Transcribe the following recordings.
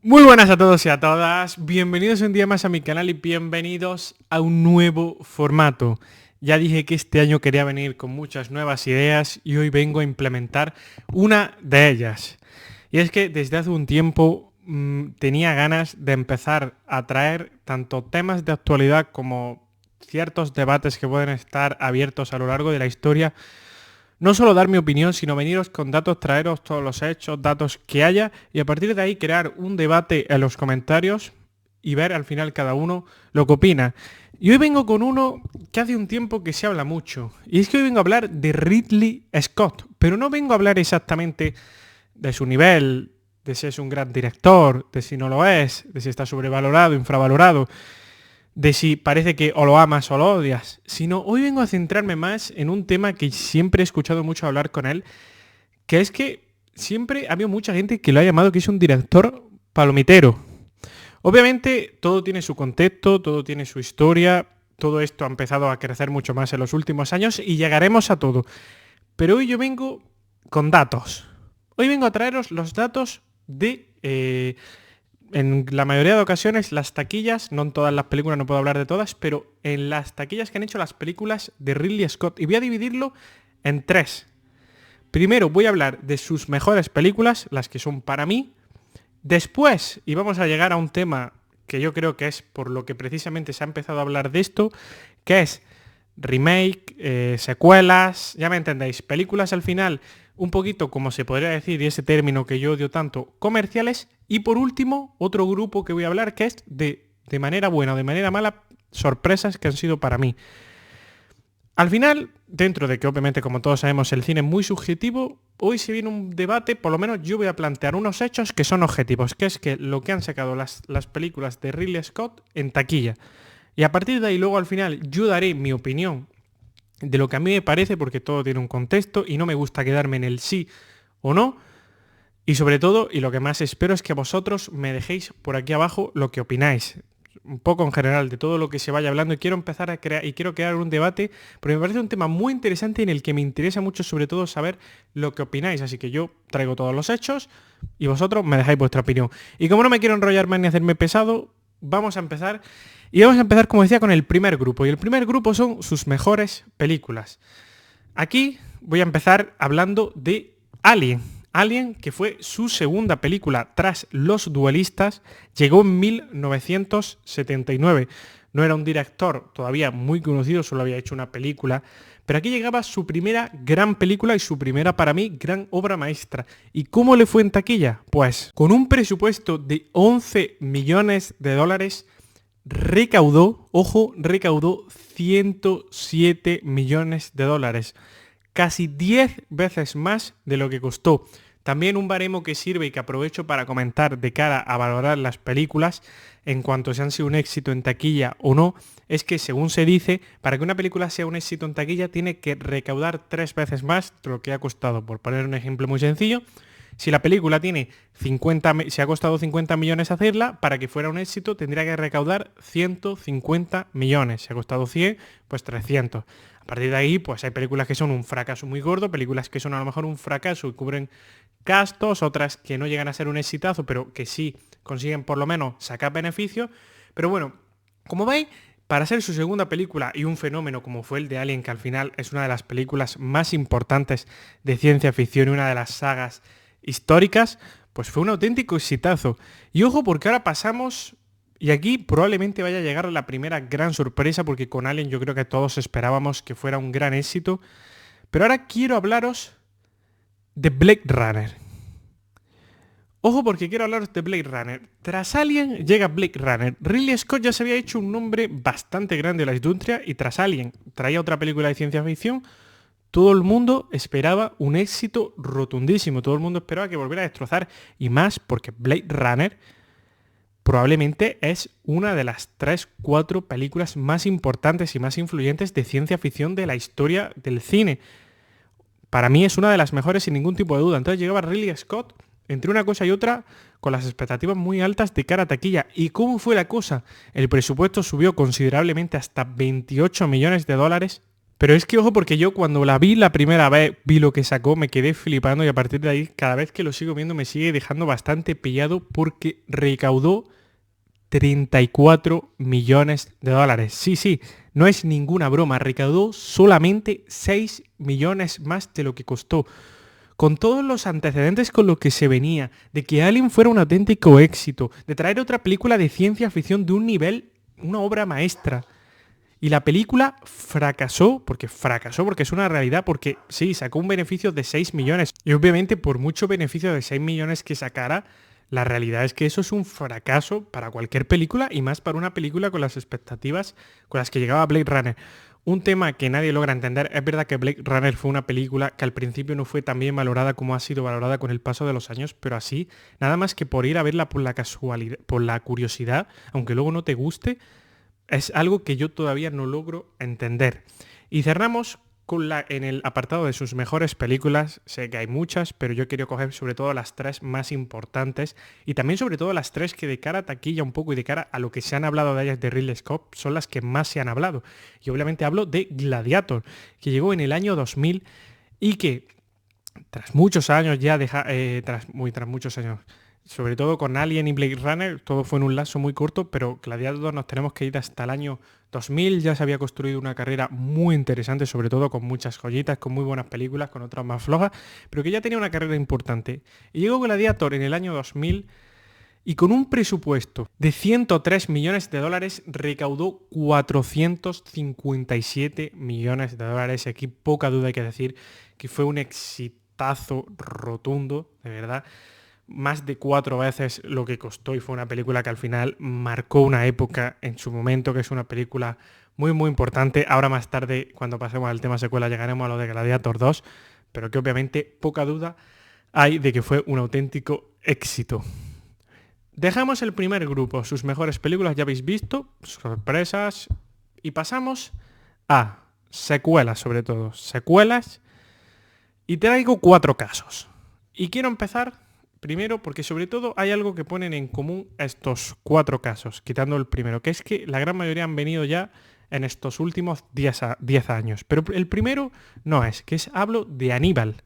Muy buenas a todos y a todas, bienvenidos un día más a mi canal y bienvenidos a un nuevo formato. Ya dije que este año quería venir con muchas nuevas ideas y hoy vengo a implementar una de ellas. Y es que desde hace un tiempo tenía ganas de empezar a traer tanto temas de actualidad como ciertos debates que pueden estar abiertos a lo largo de la historia, no solo dar mi opinión, sino veniros con datos, traeros todos los hechos, datos que haya y a partir de ahí crear un debate en los comentarios y ver al final cada uno lo que opina. Y hoy vengo con uno que hace un tiempo que se habla mucho. Y es que hoy vengo a hablar de Ridley Scott. Pero no vengo a hablar exactamente de su nivel, de si es un gran director, de si no lo es, de si está sobrevalorado, infravalorado, de si parece que o lo amas o lo odias, sino hoy vengo a centrarme más en un tema que siempre he escuchado mucho hablar con él, que es que siempre ha habido mucha gente que lo ha llamado que es un director palomitero. Obviamente todo tiene su contexto, todo tiene su historia, todo esto ha empezado a crecer mucho más en los últimos años y llegaremos a todo. Pero hoy yo vengo con datos. Hoy vengo a traeros los datos de en la mayoría de ocasiones las taquillas, no en todas las películas, no puedo hablar de todas, pero en las taquillas que han hecho las películas de Ridley Scott. Y voy a dividirlo en tres. Primero voy a hablar de sus mejores películas, las que son para mí. Después, y vamos a llegar a un tema que yo creo que es por lo que precisamente se ha empezado a hablar de esto, que es remake, secuelas, ya me entendéis, películas al final un poquito, como se podría decir, y ese término que yo odio tanto, comerciales. Y por último, otro grupo que voy a hablar que es de manera buena o de manera mala, sorpresas que han sido para mí. Al final, dentro de que obviamente como todos sabemos el cine es muy subjetivo, hoy se viene un debate, por lo menos yo voy a plantear unos hechos que son objetivos, que es que lo que han sacado las películas de Ridley Scott en taquilla. Y a partir de ahí luego al final yo daré mi opinión de lo que a mí me parece, porque todo tiene un contexto y no me gusta quedarme en el sí o no. Y sobre todo, y lo que más espero es que vosotros me dejéis por aquí abajo lo que opináis. Un poco en general de todo lo que se vaya hablando y quiero empezar a crear y quiero crear un debate porque me parece un tema muy interesante en el que me interesa mucho sobre todo saber lo que opináis, así que yo traigo todos los hechos y vosotros me dejáis vuestra opinión. Y como no me quiero enrollar más ni hacerme pesado, vamos a empezar y vamos a empezar como decía con el primer grupo y el primer grupo son sus mejores películas. Aquí voy a empezar hablando de Alien. Alien, que fue su segunda película tras Los Duelistas, llegó en 1979. No era un director todavía muy conocido, solo había hecho una película, pero aquí llegaba su primera gran película y su primera, para mí, gran obra maestra. ¿Y cómo le fue en taquilla? Pues con un presupuesto de 11 millones de dólares, recaudó, ojo, recaudó 107 millones de dólares. Casi 10 veces más de lo que costó. También un baremo que sirve y que aprovecho para comentar de cara a valorar las películas en cuanto se han sido un éxito en taquilla o no, es que según se dice, para que una película sea un éxito en taquilla tiene que recaudar 3 veces más de lo que ha costado. Por poner un ejemplo muy sencillo, si la película tiene 50, si ha costado 50 millones hacerla, para que fuera un éxito tendría que recaudar 150 millones. Si ha costado 100, pues 300. A partir de ahí, pues hay películas que son un fracaso muy gordo, películas que son a lo mejor un fracaso y cubren gastos, otras que no llegan a ser un exitazo, pero que sí consiguen por lo menos sacar beneficios. Pero bueno, como veis, para ser su segunda película y un fenómeno como fue el de Alien, que al final es una de las películas más importantes de ciencia ficción y una de las sagas históricas, pues fue un auténtico exitazo. Y ojo porque ahora pasamos, y aquí probablemente vaya a llegar la primera gran sorpresa, porque con Alien yo creo que todos esperábamos que fuera un gran éxito, pero ahora quiero hablaros de Blade Runner. Ojo porque quiero hablaros de Blade Runner. Tras Alien llega Blade Runner. Ridley Scott ya se había hecho un nombre bastante grande en la industria y tras Alien traía otra película de ciencia ficción. Todo el mundo esperaba un éxito rotundísimo. Todo el mundo esperaba que volviera a destrozar y más porque Blade Runner probablemente es una de las 3-4 películas más importantes y más influyentes de ciencia ficción de la historia del cine. Para mí es una de las mejores sin ningún tipo de duda. Entonces llegaba Ridley Scott entre una cosa y otra con las expectativas muy altas de cara a taquilla. ¿Y cómo fue la cosa? El presupuesto subió considerablemente hasta 28 millones de dólares Pero es que ojo, porque yo cuando la vi la primera vez, vi lo que sacó, me quedé flipando y a partir de ahí, cada vez que lo sigo viendo me sigue dejando bastante pillado porque recaudó 34 millones de dólares. Sí, sí, no es ninguna broma, recaudó solamente 6 millones más de lo que costó. Con todos los antecedentes con los que se venía, de que Alien fuera un auténtico éxito, de traer otra película de ciencia ficción de un nivel, una obra maestra. Y la película fracasó porque es una realidad, porque sí, sacó un beneficio de 6 millones. Y obviamente por mucho beneficio de 6 millones que sacara, la realidad es que eso es un fracaso para cualquier película y más para una película con las expectativas con las que llegaba Blade Runner. Un tema que nadie logra entender. Es verdad que Blade Runner fue una película que al principio no fue tan bien valorada como ha sido valorada con el paso de los años, pero así, nada más que por ir a verla por la casualidad, por la curiosidad, aunque luego no te guste, es algo que yo todavía no logro entender. Y cerramos en el apartado de sus mejores películas. Sé que hay muchas, pero yo quería coger sobre todo las tres más importantes y también sobre todo las tres que de cara a taquilla un poco y de cara a lo que se han hablado de ellas de Ridley Scott son las que más se han hablado. Y obviamente hablo de Gladiator, que llegó en el año 2000 y que tras muchos años ya, tras muchos años, sobre todo con Alien y Blade Runner, todo fue en un lapso muy corto, pero Gladiator nos tenemos que ir hasta el año 2000, ya se había construido una carrera muy interesante, sobre todo con muchas joyitas, con muy buenas películas, con otras más flojas, pero que ya tenía una carrera importante. Y llegó Gladiator en el año 2000 y con un presupuesto de 103 millones de dólares recaudó 457 millones de dólares. Aquí poca duda hay que decir que fue un exitazo rotundo, de verdad. Más de 4 veces lo que costó y fue una película que al final marcó una época en su momento, que es una película muy muy importante. Ahora más tarde, cuando pasemos al tema secuela, llegaremos a lo de Gladiator 2, pero que obviamente poca duda hay de que fue un auténtico éxito. Dejamos el primer grupo, sus mejores películas ya habéis visto, sorpresas, y pasamos a secuelas sobre todo, secuelas, y traigo 4 casos. Y quiero empezar primero porque sobre todo hay algo que ponen en común estos 4 casos, quitando el primero, que es que la gran mayoría han venido ya en estos últimos 10 años. Pero el primero no es, hablo de Aníbal.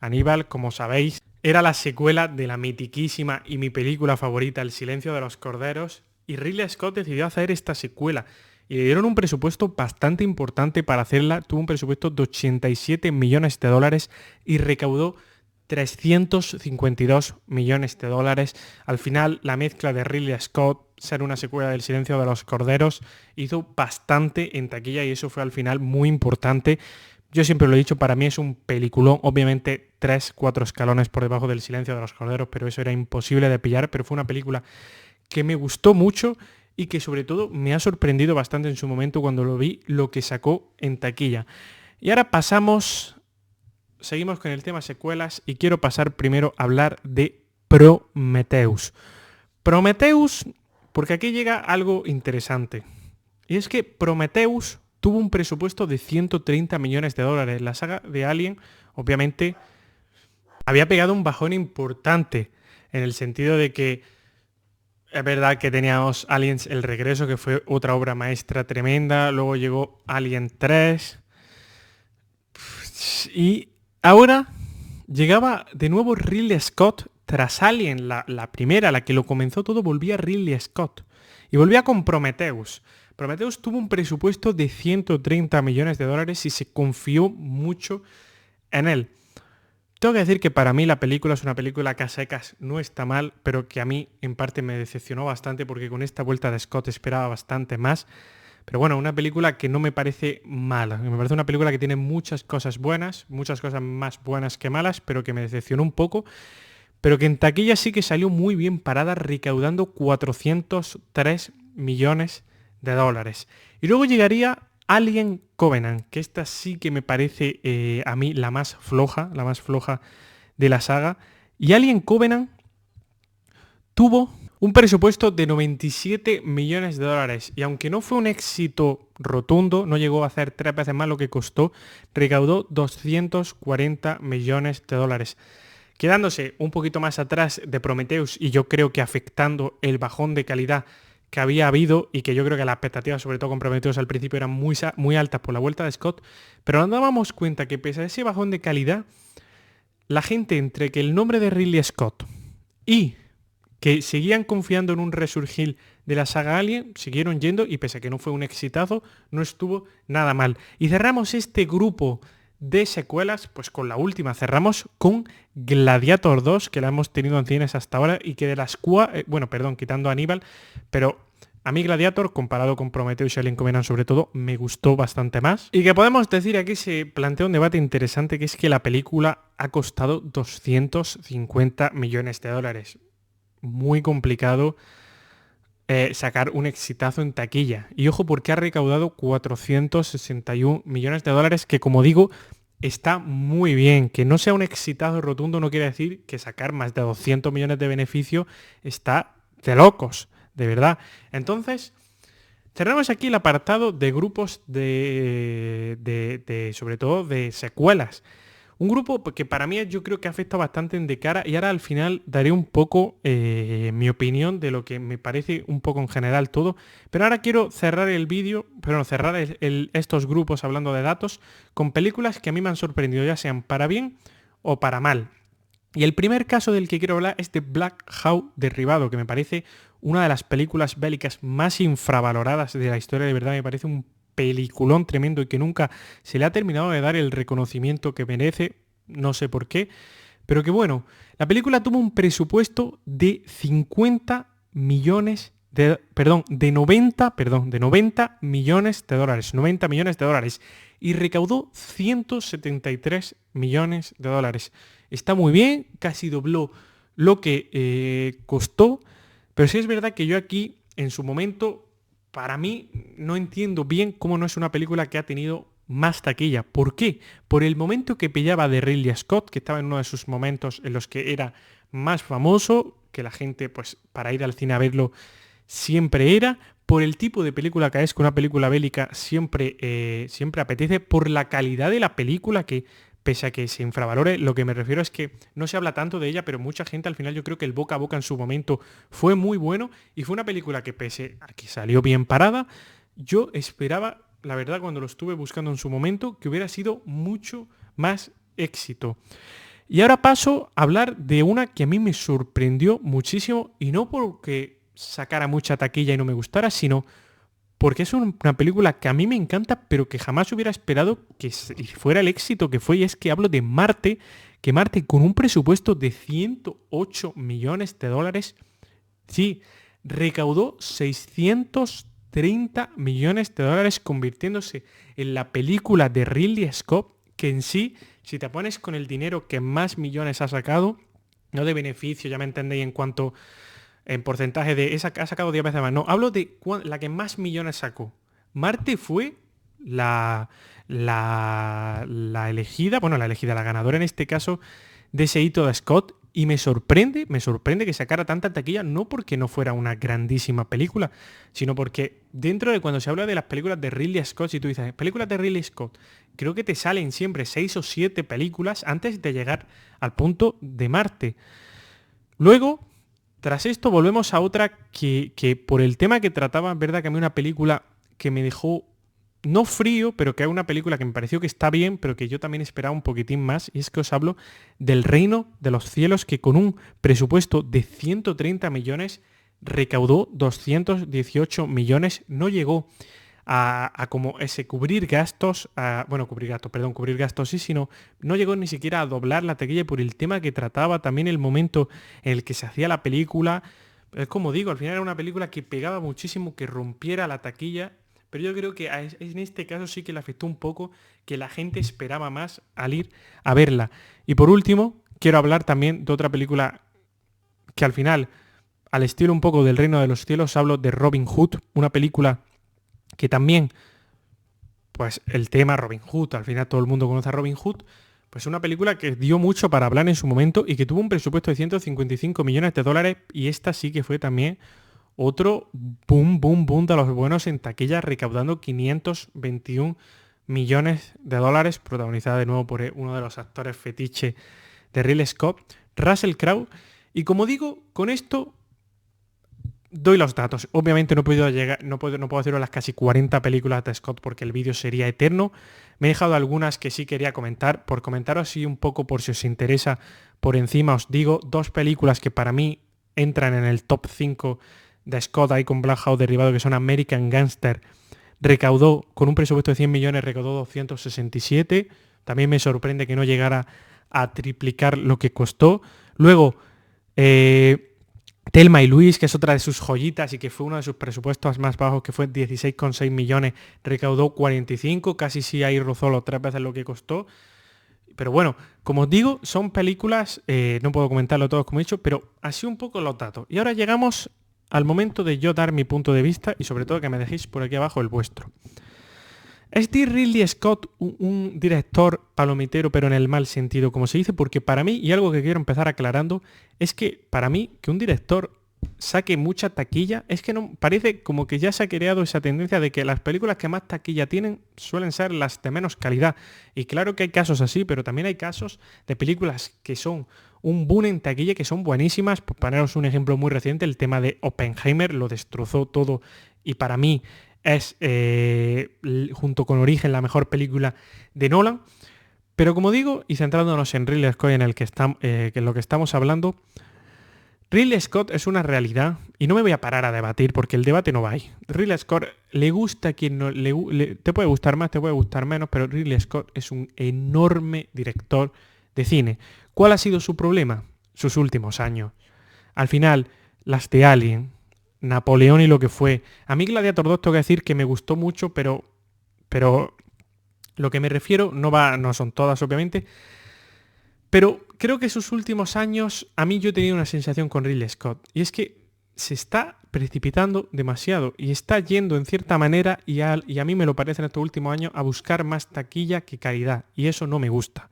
Aníbal, como sabéis, era la secuela de la mitiquísima y mi película favorita, El silencio de los corderos, y Ridley Scott decidió hacer esta secuela. Y le dieron un presupuesto bastante importante para hacerla, tuvo un presupuesto de 87 millones de dólares y recaudó 352 millones de dólares. Al final, la mezcla de Ridley Scott, ser una secuela del Silencio de los Corderos, hizo bastante en taquilla y eso fue al final muy importante. Yo siempre lo he dicho, para mí es un peliculón, obviamente 3-4 escalones por debajo del Silencio de los Corderos, pero eso era imposible de pillar, pero fue una película que me gustó mucho y que sobre todo me ha sorprendido bastante en su momento cuando lo vi, lo que sacó en taquilla. Y ahora seguimos con el tema secuelas y quiero pasar primero a hablar de Prometheus. Prometheus, porque aquí llega algo interesante. Y es que Prometheus tuvo un presupuesto de 130 millones de dólares. La saga de Alien, obviamente, había pegado un bajón importante en el sentido de que es verdad que teníamos Aliens El Regreso, que fue otra obra maestra tremenda. Luego llegó Alien 3. Y ahora llegaba de nuevo Ridley Scott tras Alien, la primera, la que lo comenzó todo, volvía Ridley Scott. Y volvía con Prometheus. Prometheus tuvo un presupuesto de 130 millones de dólares y se confió mucho en él. Tengo que decir que para mí la película es una película que a secas no está mal, pero que a mí en parte me decepcionó bastante porque con esta vuelta de Scott esperaba bastante más. Pero bueno, una película que no me parece mala. Me parece una película que tiene muchas cosas buenas, muchas cosas más buenas que malas, pero que me decepcionó un poco. Pero que en taquilla sí que salió muy bien parada, recaudando 403 millones de dólares. Y luego llegaría Alien Covenant, que esta sí que me parece a mí la más floja de la saga. Y Alien Covenant tuvo un presupuesto de 97 millones de dólares y aunque no fue un éxito rotundo, no llegó a hacer 3 veces más lo que costó, recaudó 240 millones de dólares. Quedándose un poquito más atrás de Prometheus y yo creo que afectando el bajón de calidad que había habido y que yo creo que las expectativas, sobre todo comprometidos al principio, eran muy altas por la vuelta de Scott, pero nos dábamos cuenta que pese a ese bajón de calidad, la gente entre que el nombre de Ridley Scott y que seguían confiando en un resurgir de la saga Alien, siguieron yendo y pese a que no fue un exitazo, no estuvo nada mal. Y cerramos este grupo de secuelas, pues con la última, cerramos con Gladiator 2, que la hemos tenido en cines hasta ahora y que de las quitando a Aníbal, pero a mí Gladiator, comparado con Prometheus y Alien Covenant sobre todo, me gustó bastante más. Y que podemos decir aquí se plantea un debate interesante, que es que la película ha costado 250 millones de dólares. Muy complicado sacar un exitazo en taquilla. Y ojo, porque ha recaudado 461 millones de dólares, que como digo, está muy bien. Que no sea un exitazo rotundo no quiere decir que sacar más de 200 millones de beneficio está de locos, de verdad. Entonces, cerramos aquí el apartado de grupos sobre todo de secuelas. Un grupo que para mí yo creo que afecta bastante en de cara y ahora al final daré un poco mi opinión de lo que me parece un poco en general todo. Pero ahora quiero cerrar el vídeo, estos grupos hablando de datos con películas que a mí me han sorprendido, ya sean para bien o para mal. Y el primer caso del que quiero hablar es de Black Hawk Derribado, que me parece una de las películas bélicas más infravaloradas de la historia, de verdad me parece un peliculón tremendo y que nunca se le ha terminado de dar el reconocimiento que merece, no sé por qué, pero que bueno, la película tuvo un presupuesto de 90 millones de dólares, 90 millones de dólares y recaudó 173 millones de dólares. Está muy bien, casi dobló lo que costó, pero sí es verdad que yo aquí en su momento, para mí, no entiendo bien cómo no es una película que ha tenido más taquilla. ¿Por qué? Por el momento que pillaba de Ridley Scott, que estaba en uno de sus momentos en los que era más famoso, que la gente, pues, para ir al cine a verlo siempre era, por el tipo de película que es, que una película bélica siempre apetece, por la calidad de la película que, pese a que se infravalore, lo que me refiero es que no se habla tanto de ella, pero mucha gente al final yo creo que el boca a boca en su momento fue muy bueno y fue una película que pese a que salió bien parada, yo esperaba, la verdad, cuando lo estuve buscando en su momento, que hubiera sido mucho más éxito. Y ahora paso a hablar de una que a mí me sorprendió muchísimo y no porque sacara mucha taquilla y no me gustara, sino porque es una película que a mí me encanta, pero que jamás hubiera esperado que fuera el éxito que fue, y es que hablo de Marte, que Marte con un presupuesto de 108 millones de dólares, sí, recaudó 630 millones de dólares, convirtiéndose en la película de Ridley Scott, que en sí, si te pones con el dinero que más millones ha sacado, no de beneficio, ya me entendéis en cuanto en porcentaje de ha sacado 10 veces más. No, hablo de la que más millones sacó. Marte fue la elegida, la ganadora en este caso de ese hito de Scott. Y me sorprende que sacara tanta taquilla, no porque no fuera una grandísima película, sino porque dentro de cuando se habla de las películas de Ridley Scott, si tú dices, películas de Ridley Scott, creo que te salen siempre 6 o 7 películas antes de llegar al punto de Marte. Luego, tras esto volvemos a otra que por el tema que trataba, verdad que a mí una película que me dejó no frío, pero que es una película que me pareció que está bien, pero que yo también esperaba un poquitín más, y es que os hablo del Reino de los Cielos, que con un presupuesto de 130 millones recaudó 218 millones, no llegó a como ese cubrir gastos, cubrir gastos sí, sino no llegó ni siquiera a doblar la taquilla por el tema que trataba, también el momento en el que se hacía la película. Es como digo, al final era una película que pegaba muchísimo, que rompiera la taquilla, pero yo creo que en este caso sí que le afectó un poco, que la gente esperaba más al ir a verla. Y por último, quiero hablar también de otra película que al final, al estilo un poco del Reino de los Cielos, hablo de Robin Hood, una película que también, pues el tema Robin Hood, al final todo el mundo conoce a Robin Hood, pues una película que dio mucho para hablar en su momento y que tuvo un presupuesto de 155 millones de dólares, y esta sí que fue también otro boom de los buenos en taquilla, recaudando 521 millones de dólares, protagonizada de nuevo por uno de los actores fetiche de Ridley Scott, Russell Crowe. Y como digo, con esto Doy los datos. Obviamente no puedo llegar, no puedo hacer las casi 40 películas de Scott porque el vídeo sería eterno. Me he dejado algunas que sí quería comentar. Por comentaros así un poco, por si os interesa, por encima os digo 2 películas que para mí entran en el top 5 de Scott ahí con Blumhouse derivado, que son American Gangster. Recaudó, con un presupuesto de 100 millones, recaudó 267. También me sorprende que no llegara a triplicar lo que costó. Luego, Thelma y Luis, que es otra de sus joyitas y que fue uno de sus presupuestos más bajos, que fue 16,6 millones, recaudó 45, casi sí ahí rozó los 3 veces lo que costó. Pero bueno, como os digo, son películas, no puedo comentarlo todo como he dicho, pero así un poco los datos. Y ahora llegamos al momento de yo dar mi punto de vista y sobre todo que me dejéis por aquí abajo el vuestro. ¿Es Ridley Scott un director palomitero, pero en el mal sentido, como se dice? Porque para mí, y algo que quiero empezar aclarando, es que para mí que un director saque mucha taquilla, es que no parece como que ya se ha creado esa tendencia de que las películas que más taquilla tienen suelen ser las de menos calidad. Y claro que hay casos así, pero también hay casos de películas que son un boom en taquilla, que son buenísimas. Por poneros un ejemplo muy reciente, el tema de Oppenheimer lo destrozó todo y para mí es, junto con Origen, la mejor película de Nolan. Pero como digo, y centrándonos en Ridley Scott, en el que en lo que estamos hablando, Ridley Scott es una realidad y no me voy a parar a debatir porque el debate no va ahí. Ridley Scott le gusta a quien no te puede gustar más, te puede gustar menos, pero Ridley Scott es un enorme director de cine. ¿Cuál ha sido su problema? Sus últimos años. Al final, las de Alien, Napoleón y lo que fue. A mí Gladiator 2 tengo que decir que me gustó mucho, pero lo que me refiero no son todas obviamente, pero creo que sus últimos años a mí yo he tenido una sensación con Ridley Scott y es que se está precipitando demasiado y está yendo en cierta manera y a mí me lo parece en estos últimos años a buscar más taquilla que calidad y eso no me gusta.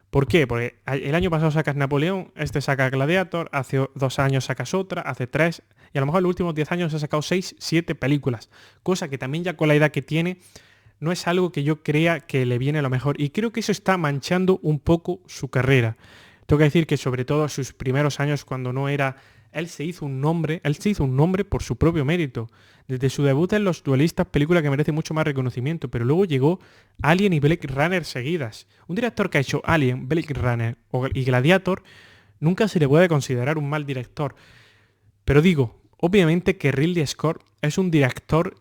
¿Por qué? Porque el año pasado sacas Napoleón, este saca Gladiator, hace 2 años sacas otra, hace 3, y a lo mejor en los últimos 10 años ha sacado 6, 7 películas. Cosa que también ya con la edad que tiene, no es algo que yo crea que le viene a lo mejor. Y creo que eso está manchando un poco su carrera. Tengo que decir que sobre todo sus primeros años cuando no era... Él se hizo un nombre por su propio mérito. Desde su debut en Los Duelistas, película que merece mucho más reconocimiento, pero luego llegó Alien y Blade Runner seguidas. Un director que ha hecho Alien, Blade Runner y Gladiator, nunca se le puede considerar un mal director. Pero digo, obviamente que Ridley Scott es un director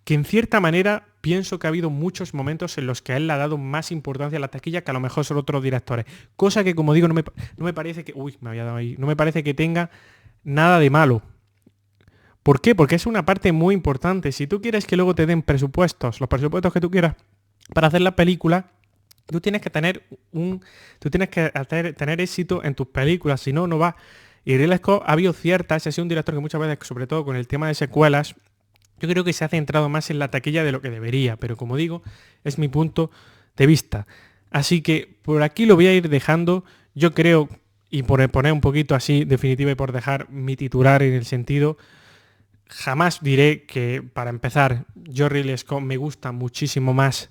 que en cierta manera pienso que ha habido muchos momentos en los que a él le ha dado más importancia a la taquilla que a lo mejor son otros directores. Cosa que, como digo, no me parece que... Uy, me había dado ahí. No me parece que tenga nada de malo. ¿Por qué? Porque es una parte muy importante. Si tú quieres que luego te den presupuestos, los presupuestos que tú quieras para hacer la película, tú tienes que tener tener éxito en tus películas, si no, no va. Y Ridley Scott ha habido ciertas, ha sido un director que muchas veces, sobre todo con el tema de secuelas, yo creo que se ha centrado más en la taquilla de lo que debería, pero como digo, es mi punto de vista. Así que por aquí lo voy a ir dejando. Yo creo, y por poner un poquito así definitiva y por dejar mi titular en el sentido, jamás diré que, para empezar, yo Ridley Scott me gusta muchísimo más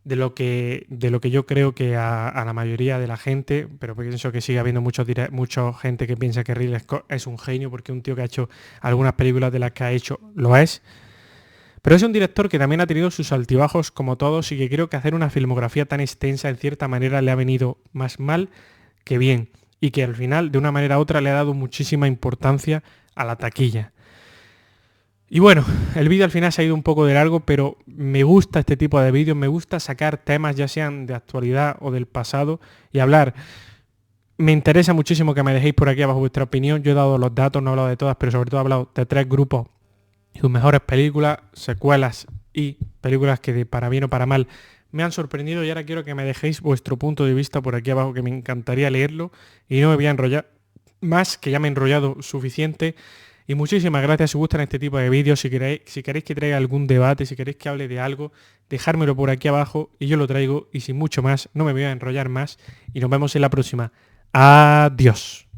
de lo que yo creo que a la mayoría de la gente, pero pienso que sigue habiendo mucha gente que piensa que Ridley Scott es un genio porque un tío que ha hecho algunas películas de las que ha hecho lo es. Pero es un director que también ha tenido sus altibajos como todos y que creo que hacer una filmografía tan extensa en cierta manera le ha venido más mal que bien y que al final de una manera u otra le ha dado muchísima importancia a la taquilla. Y bueno, el vídeo al final se ha ido un poco de largo, pero me gusta este tipo de vídeos, me gusta sacar temas ya sean de actualidad o del pasado y hablar. Me interesa muchísimo que me dejéis por aquí abajo vuestra opinión. Yo he dado los datos, no he hablado de todas, pero sobre todo he hablado de 3 grupos, sus mejores películas, secuelas y películas que para bien o para mal me han sorprendido y ahora quiero que me dejéis vuestro punto de vista por aquí abajo, que me encantaría leerlo y no me voy a enrollar más, que ya me he enrollado suficiente. Y muchísimas gracias si os gustan este tipo de vídeos, si queréis que traiga algún debate, si queréis que hable de algo, dejármelo por aquí abajo y yo lo traigo y sin mucho más, no me voy a enrollar más y nos vemos en la próxima. Adiós.